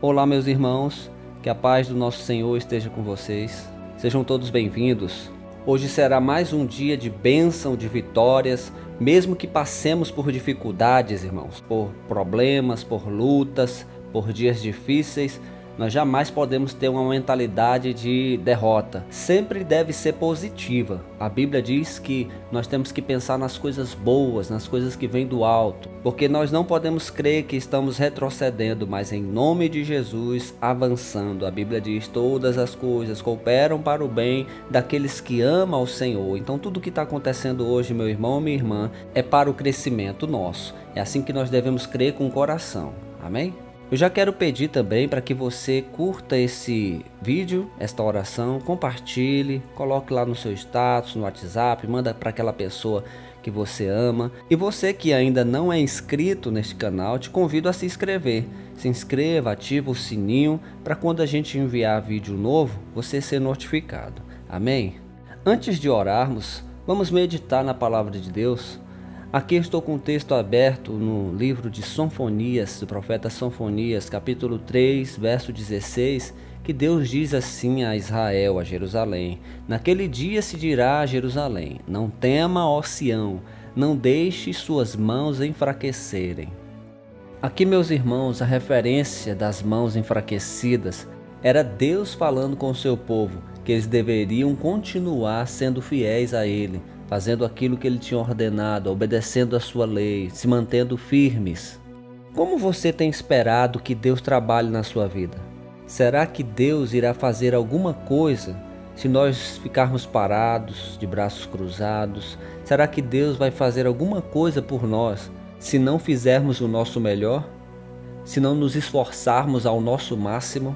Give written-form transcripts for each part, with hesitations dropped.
Olá, meus irmãos, que a paz do nosso Senhor esteja com vocês. Sejam todos bem-vindos. Hoje será mais um dia de bênção, de vitórias, mesmo que passemos por dificuldades, irmãos, por problemas, por lutas, por dias difíceis. Nós jamais podemos ter uma mentalidade de derrota. Sempre deve ser positiva. A Bíblia diz que nós temos que pensar nas coisas boas, nas coisas que vêm do alto. Porque nós não podemos crer que estamos retrocedendo, mas em nome de Jesus avançando. A Bíblia diz: todas as coisas cooperam para o bem daqueles que amam ao Senhor. Então tudo que está acontecendo hoje, meu irmão, minha irmã, é para o crescimento nosso. É assim que nós devemos crer com o coração. Amém? Eu já quero pedir também para que você curta esse vídeo, esta oração, compartilhe, coloque lá no seu status, no WhatsApp, manda para aquela pessoa que você ama. E você que ainda não é inscrito neste canal, te convido a se inscrever. Se inscreva, ativa o sininho para quando a gente enviar vídeo novo, você ser notificado. Amém? Antes de orarmos, vamos meditar na palavra de Deus. Aqui estou com o texto aberto no livro de Sofonias, do profeta Sofonias, capítulo 3, verso 16, que Deus diz assim a Israel, a Jerusalém: naquele dia se dirá a Jerusalém: não tema, ó Sião, não deixe suas mãos enfraquecerem. Aqui, meus irmãos, a referência das mãos enfraquecidas era Deus falando com o seu povo, que eles deveriam continuar sendo fiéis a Ele, fazendo aquilo que Ele tinha ordenado, obedecendo a sua lei, se mantendo firmes. Como você tem esperado que Deus trabalhe na sua vida? Será que Deus irá fazer alguma coisa se nós ficarmos parados, de braços cruzados? Será que Deus vai fazer alguma coisa por nós se não fizermos o nosso melhor? Se não nos esforçarmos ao nosso máximo?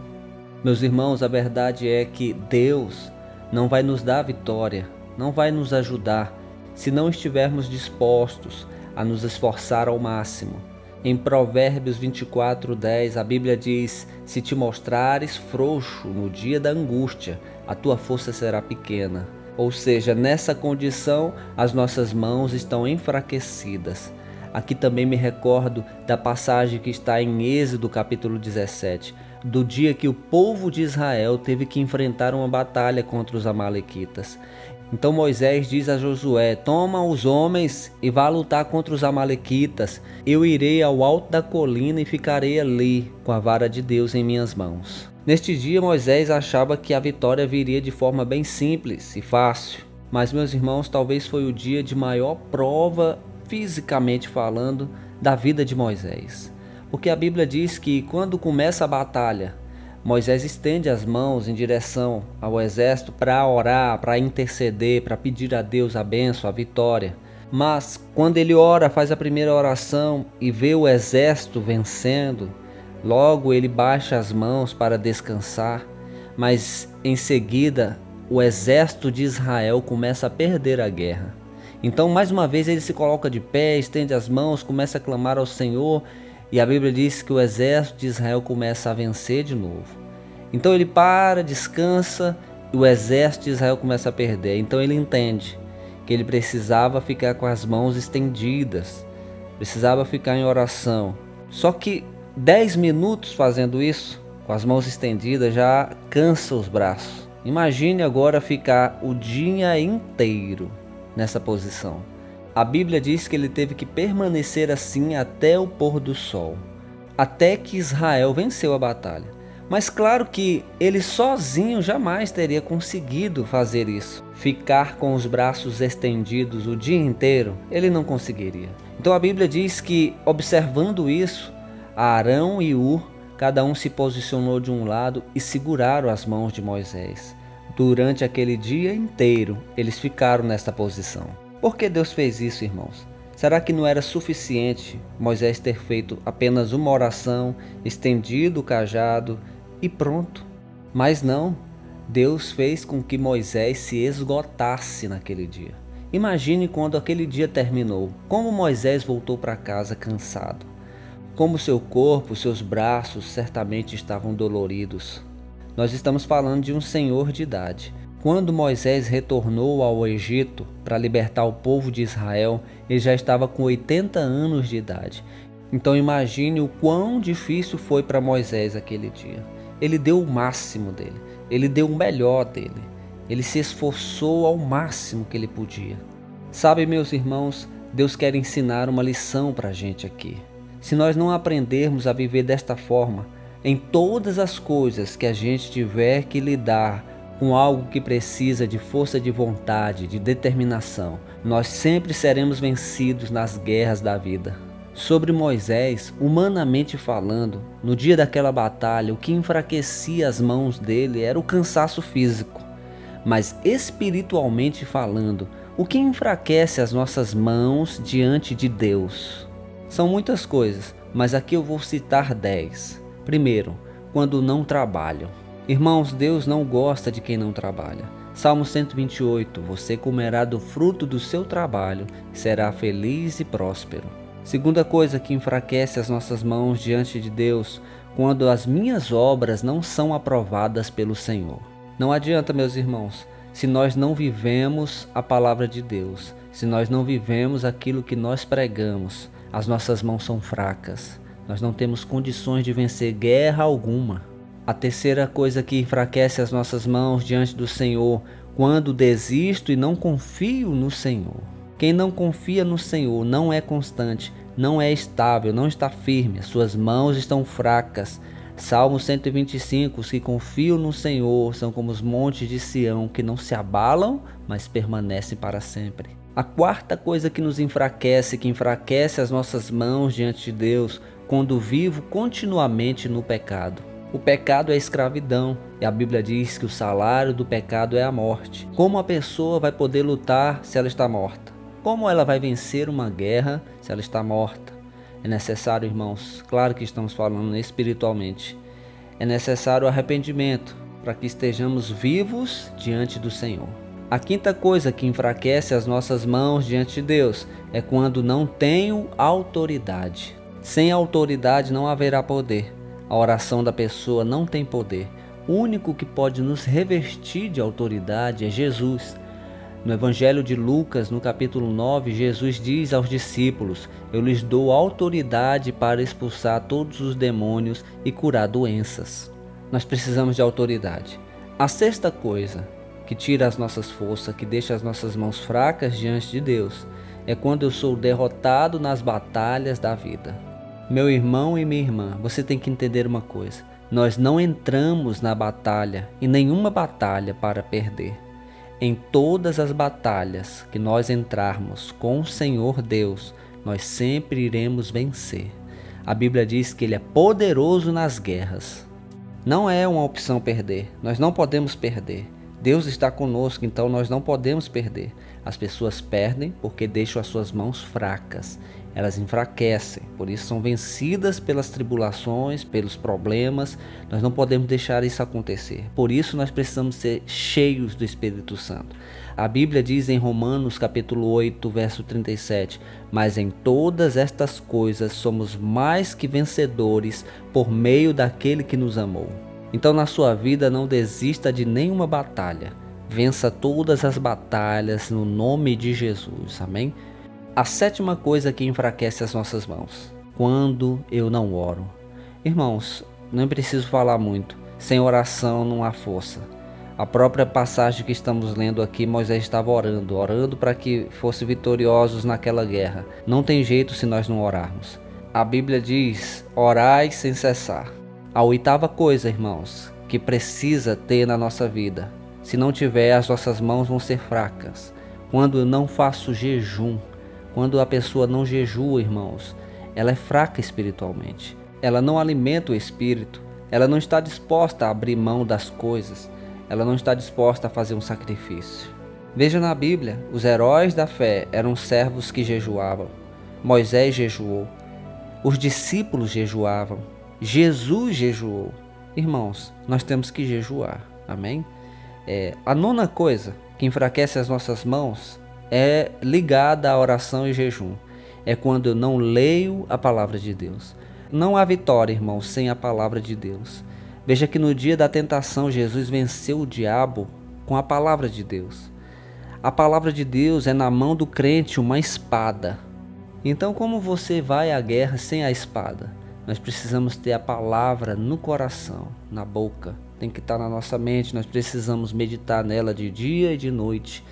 Meus irmãos, a verdade é que Deus não vai nos dar vitória, não vai nos ajudar se não estivermos dispostos a nos esforçar ao máximo. Em Provérbios 24:10, a Bíblia diz: se te mostrares frouxo no dia da angústia, a tua força será pequena. Ou seja, nessa condição, as nossas mãos estão enfraquecidas. Aqui também me recordo da passagem que está em Êxodo capítulo 17, do dia que o povo de Israel teve que enfrentar uma batalha contra os amalequitas. Então Moisés diz a Josué: toma os homens e vá lutar contra os amalequitas. Eu irei ao alto da colina e ficarei ali com a vara de Deus em minhas mãos. Neste dia Moisés achava que a vitória viria de forma bem simples e fácil. Mas, meus irmãos, talvez foi o dia de maior prova, fisicamente falando, da vida de Moisés. Porque a Bíblia diz que quando começa a batalha, Moisés estende as mãos em direção ao exército para orar, para interceder, para pedir a Deus a bênção, a vitória. Mas quando ele ora, faz a primeira oração e vê o exército vencendo, logo ele baixa as mãos para descansar. Mas em seguida, o exército de Israel começa a perder a guerra. Então, mais uma vez, ele se coloca de pé, estende as mãos, começa a clamar ao Senhor. E a Bíblia diz que o exército de Israel começa a vencer de novo. Então ele para, descansa e o exército de Israel começa a perder. Então ele entende que ele precisava ficar com as mãos estendidas, precisava ficar em oração. Só que 10 minutos fazendo isso, com as mãos estendidas, já cansa os braços. Imagine agora ficar o dia inteiro nessa posição. A Bíblia diz que ele teve que permanecer assim até o pôr do sol, até que Israel venceu a batalha. Mas claro que ele sozinho jamais teria conseguido fazer isso. Ficar com os braços estendidos o dia inteiro, ele não conseguiria. Então a Bíblia diz que, observando isso, Arão e Hur, cada um se posicionou de um lado e seguraram as mãos de Moisés. Durante aquele dia inteiro, eles ficaram nesta posição. Por que Deus fez isso, irmãos? Será que não era suficiente Moisés ter feito apenas uma oração, estendido o cajado e pronto? Mas não, Deus fez com que Moisés se esgotasse naquele dia. Imagine quando aquele dia terminou, como Moisés voltou para casa cansado, como seu corpo, seus braços certamente estavam doloridos. Nós estamos falando de um senhor de idade. Quando Moisés retornou ao Egito para libertar o povo de Israel, ele já estava com 80 anos de idade. Então imagine o quão difícil foi para Moisés aquele dia. Ele deu o máximo dele, ele deu o melhor dele, ele se esforçou ao máximo que ele podia. Sabe, meus irmãos, Deus quer ensinar uma lição para a gente aqui. Se nós não aprendermos a viver desta forma, em todas as coisas que a gente tiver que lidar com algo que precisa de força de vontade, de determinação, nós sempre seremos vencidos nas guerras da vida. Sobre Moisés, humanamente falando, no dia daquela batalha, o que enfraquecia as mãos dele era o cansaço físico. Mas espiritualmente falando, o que enfraquece as nossas mãos diante de Deus? São muitas coisas, mas aqui eu vou citar 10. Primeiro, quando não trabalham. Irmãos, Deus não gosta de quem não trabalha. Salmo 128, você comerá do fruto do seu trabalho e será feliz e próspero. Segunda coisa que enfraquece as nossas mãos diante de Deus, quando as minhas obras não são aprovadas pelo Senhor. Não adianta, meus irmãos, se nós não vivemos a palavra de Deus, se nós não vivemos aquilo que nós pregamos, as nossas mãos são fracas. Nós não temos condições de vencer guerra alguma. A terceira coisa que enfraquece as nossas mãos diante do Senhor, quando desisto e não confio no Senhor. Quem não confia no Senhor não é constante, não é estável, não está firme, as suas mãos estão fracas. Salmo 125, os que confiam no Senhor são como os montes de Sião, que não se abalam, mas permanecem para sempre. A quarta coisa que nos enfraquece, que enfraquece as nossas mãos diante de Deus, quando vivo continuamente no pecado. O pecado é escravidão, e a Bíblia diz que o salário do pecado é a morte. Como a pessoa vai poder lutar se ela está morta? Como ela vai vencer uma guerra se ela está morta? É necessário, irmãos, claro que estamos falando espiritualmente, é necessário arrependimento para que estejamos vivos diante do Senhor. A quinta coisa que enfraquece as nossas mãos diante de Deus é quando não tenho autoridade. Sem autoridade não haverá poder. A oração da pessoa não tem poder. O único que pode nos revestir de autoridade é Jesus. No Evangelho de Lucas, no capítulo 9, Jesus diz aos discípulos: eu lhes dou autoridade para expulsar todos os demônios e curar doenças. Nós precisamos de autoridade. A sexta coisa que tira as nossas forças, que deixa as nossas mãos fracas diante de Deus, é quando eu sou derrotado nas batalhas da vida. Meu irmão e minha irmã, você tem que entender uma coisa: nós não entramos na batalha, em nenhuma batalha, para perder. Em todas as batalhas que nós entrarmos com o Senhor Deus, nós sempre iremos vencer. A Bíblia diz que Ele é poderoso nas guerras. Não é uma opção perder, nós não podemos perder. Deus está conosco, então nós não podemos perder. As pessoas perdem porque deixam as suas mãos fracas. Elas enfraquecem, por isso são vencidas pelas tribulações, pelos problemas. Nós não podemos deixar isso acontecer. Por isso nós precisamos ser cheios do Espírito Santo. A Bíblia diz em Romanos capítulo 8, verso 37, mas em todas estas coisas somos mais que vencedores por meio daquele que nos amou. Então na sua vida não desista de nenhuma batalha. Vença todas as batalhas no nome de Jesus. Amém? A sétima coisa que enfraquece as nossas mãos: quando eu não oro. Irmãos, não preciso falar muito. Sem oração não há força. A própria passagem que estamos lendo aqui, Moisés estava orando para que fossem vitoriosos naquela guerra. Não tem jeito se nós não orarmos. A Bíblia diz: orai sem cessar. A oitava coisa, irmãos, que precisa ter na nossa vida, se não tiver, as nossas mãos vão ser fracas. Quando eu não faço jejum, quando a pessoa não jejua, irmãos, ela é fraca espiritualmente. Ela não alimenta o espírito. Ela não está disposta a abrir mão das coisas. Ela não está disposta a fazer um sacrifício. Veja na Bíblia, os heróis da fé eram servos que jejuavam. Moisés jejuou. Os discípulos jejuavam. Jesus jejuou. Irmãos, nós temos que jejuar. Amém? A nona coisa que enfraquece as nossas mãos é ligada à oração e jejum. É quando eu não leio a palavra de Deus. Não há vitória, irmãos, sem a palavra de Deus. Veja que no dia da tentação, Jesus venceu o diabo com a palavra de Deus. A palavra de Deus é na mão do crente uma espada. Então, como você vai à guerra sem a espada? Nós precisamos ter a palavra no coração, na boca. Tem que estar na nossa mente, nós precisamos meditar nela de dia e de noite.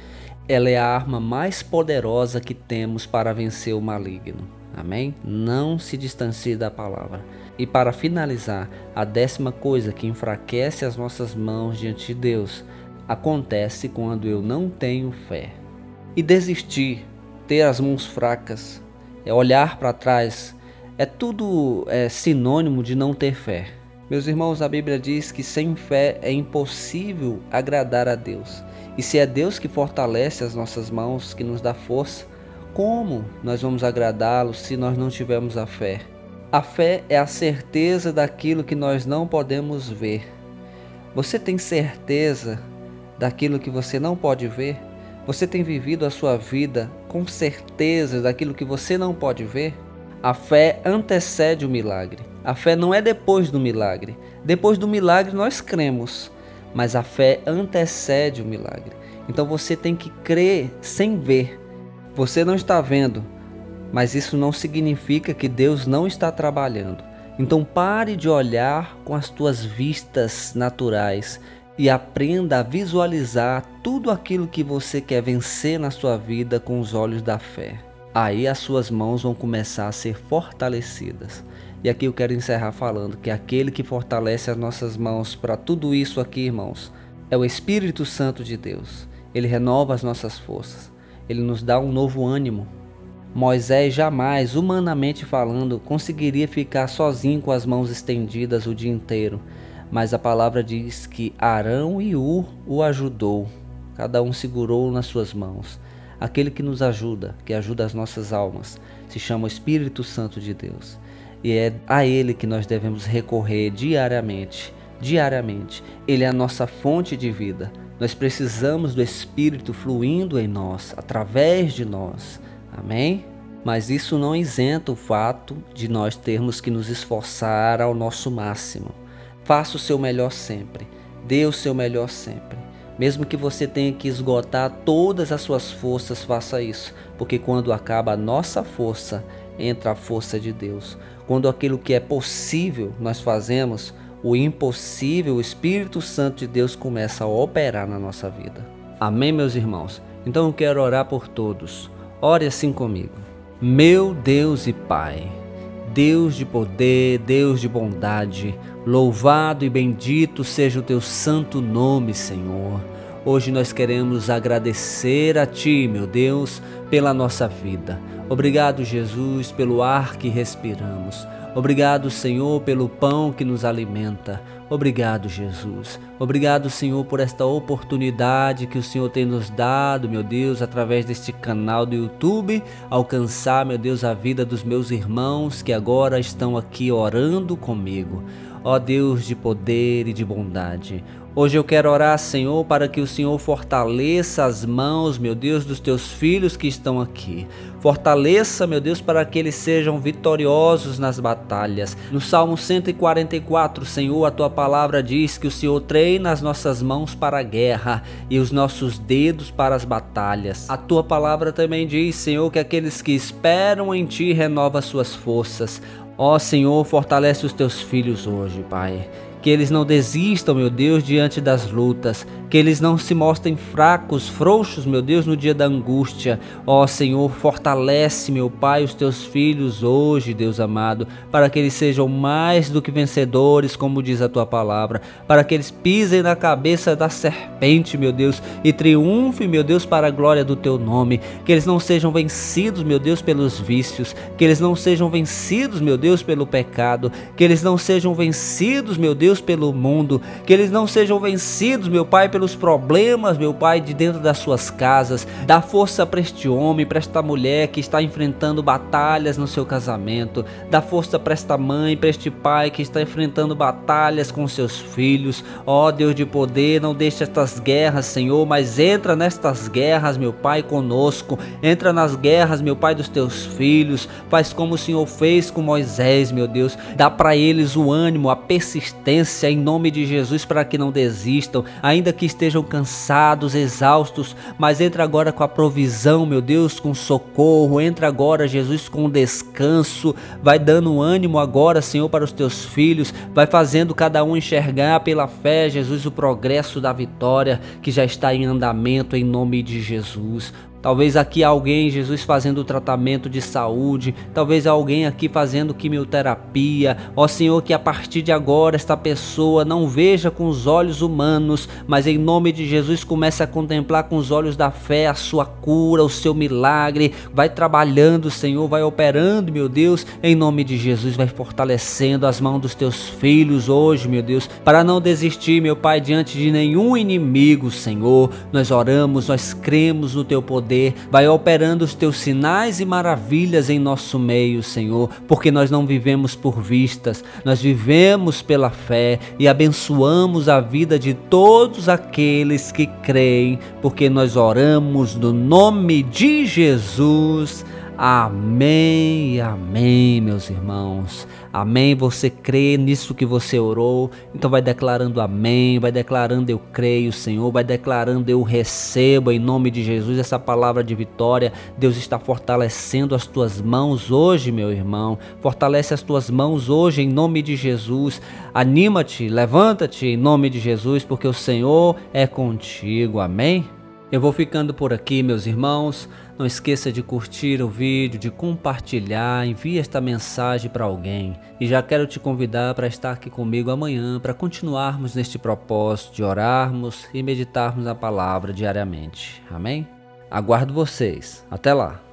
Ela é a arma mais poderosa que temos para vencer o maligno. Amém? Não se distancie da palavra. E para finalizar, a 10ª coisa que enfraquece as nossas mãos diante de Deus acontece quando eu não tenho fé. E desistir, ter as mãos fracas, olhar para trás, tudo sinônimo de não ter fé. Meus irmãos, a Bíblia diz que sem fé é impossível agradar a Deus. E se é Deus que fortalece as nossas mãos, que nos dá força, como nós vamos agradá-lo se nós não tivermos a fé? A fé é a certeza daquilo que nós não podemos ver. Você tem certeza daquilo que você não pode ver? Você tem vivido a sua vida com certeza daquilo que você não pode ver? A fé antecede o milagre. A fé não é depois do milagre. Depois do milagre nós cremos, mas a fé antecede o milagre. Então você tem que crer sem ver. Você não está vendo, mas isso não significa que Deus não está trabalhando. Então pare de olhar com as tuas vistas naturais e aprenda a visualizar tudo aquilo que você quer vencer na sua vida com os olhos da fé. Aí as suas mãos vão começar a ser fortalecidas. E aqui eu quero encerrar falando que aquele que fortalece as nossas mãos para tudo isso aqui, irmãos, é o Espírito Santo de Deus. Ele renova as nossas forças. Ele nos dá um novo ânimo. Moisés jamais, humanamente falando, conseguiria ficar sozinho com as mãos estendidas o dia inteiro. Mas a palavra diz que Arão e Hur o ajudou. Cada um segurou nas suas mãos. Aquele que nos ajuda, que ajuda as nossas almas, se chama o Espírito Santo de Deus. E é a Ele que nós devemos recorrer diariamente. Diariamente. Ele é a nossa fonte de vida. Nós precisamos do Espírito fluindo em nós, através de nós. Amém? Mas isso não isenta o fato de nós termos que nos esforçar ao nosso máximo. Faça o seu melhor sempre. Dê o seu melhor sempre. Mesmo que você tenha que esgotar todas as suas forças, faça isso. Porque quando acaba a nossa força, entra a força de Deus. Quando aquilo que é possível nós fazemos, o impossível, o Espírito Santo de Deus começa a operar na nossa vida. Amém, meus irmãos? Então eu quero orar por todos. Ore assim comigo. Meu Deus e Pai, Deus de poder, Deus de bondade, louvado e bendito seja o teu santo nome, Senhor. Hoje nós queremos agradecer a Ti, meu Deus, pela nossa vida. Obrigado, Jesus, pelo ar que respiramos. Obrigado, Senhor, pelo pão que nos alimenta. Obrigado, Jesus. Obrigado, Senhor, por esta oportunidade que o Senhor tem nos dado, meu Deus, através deste canal do YouTube, alcançar, meu Deus, a vida dos meus irmãos que agora estão aqui orando comigo. Ó Deus de poder e de bondade, hoje eu quero orar, Senhor, para que o Senhor fortaleça as mãos, meu Deus, dos teus filhos que estão aqui. Fortaleça, meu Deus, para que eles sejam vitoriosos nas batalhas. No Salmo 144, Senhor, a tua palavra diz que o Senhor treina as nossas mãos para a guerra e os nossos dedos para as batalhas. A tua palavra também diz, Senhor, que aqueles que esperam em ti renovam suas forças. Ó Senhor, fortalece os teus filhos hoje, Pai. Que eles não desistam, meu Deus, diante das lutas. Que eles não se mostrem fracos, frouxos, meu Deus, no dia da angústia. Ó Senhor, fortalece, meu Pai, os teus filhos hoje, Deus amado, para que eles sejam mais do que vencedores, como diz a tua palavra. Para que eles pisem na cabeça da serpente, meu Deus, e triunfem, meu Deus, para a glória do teu nome. Que eles não sejam vencidos, meu Deus, pelos vícios. Que eles não sejam vencidos, meu Deus, pelo pecado. Que eles não sejam vencidos, meu Deus, pelo mundo, que eles não sejam vencidos, meu Pai, pelos problemas, meu Pai, de dentro das suas casas. Dá força para este homem, para esta mulher que está enfrentando batalhas no seu casamento. Dá força para esta mãe, para este pai que está enfrentando batalhas com seus filhos. Ó Deus de poder, não deixe estas guerras, Senhor, mas entra nestas guerras, meu Pai, conosco. Entra nas guerras, meu Pai, dos teus filhos. Faz como o Senhor fez com Moisés, meu Deus. Dá para eles o ânimo, a persistência, em nome de Jesus, para que não desistam, ainda que estejam cansados, exaustos, mas entra agora com a provisão, meu Deus, com socorro. Entra agora, Jesus, com descanso. Vai dando ânimo agora, Senhor, para os teus filhos. Vai fazendo cada um enxergar pela fé, Jesus, o progresso da vitória que já está em andamento, em nome de Jesus. Talvez aqui alguém, Jesus, fazendo tratamento de saúde. Talvez alguém aqui fazendo quimioterapia. Ó Senhor, que a partir de agora esta pessoa não veja com os olhos humanos, mas em nome de Jesus comece a contemplar com os olhos da fé a sua cura, o seu milagre. Vai trabalhando, Senhor, vai operando, meu Deus, em nome de Jesus. Vai fortalecendo as mãos dos teus filhos hoje, meu Deus, para não desistir, meu Pai, diante de nenhum inimigo, Senhor. Nós oramos, nós cremos no teu poder. Vai operando os teus sinais e maravilhas em nosso meio, Senhor, porque nós não vivemos por vistas, nós vivemos pela fé e abençoamos a vida de todos aqueles que creem, porque nós oramos no nome de Jesus. Amém, amém, meus irmãos. Amém. Você crê nisso que você orou? Então vai declarando amém, vai declarando eu creio, Senhor, vai declarando eu recebo em nome de Jesus essa palavra de vitória. Deus está fortalecendo as tuas mãos hoje, meu irmão. Fortalece as tuas mãos hoje em nome de Jesus. Anima-te, levanta-te em nome de Jesus, porque o Senhor é contigo. Amém. Eu vou ficando por aqui, meus irmãos. Não esqueça de curtir o vídeo, de compartilhar, envie esta mensagem para alguém. E já quero te convidar para estar aqui comigo amanhã, para continuarmos neste propósito de orarmos e meditarmos na palavra diariamente. Amém? Aguardo vocês. Até lá!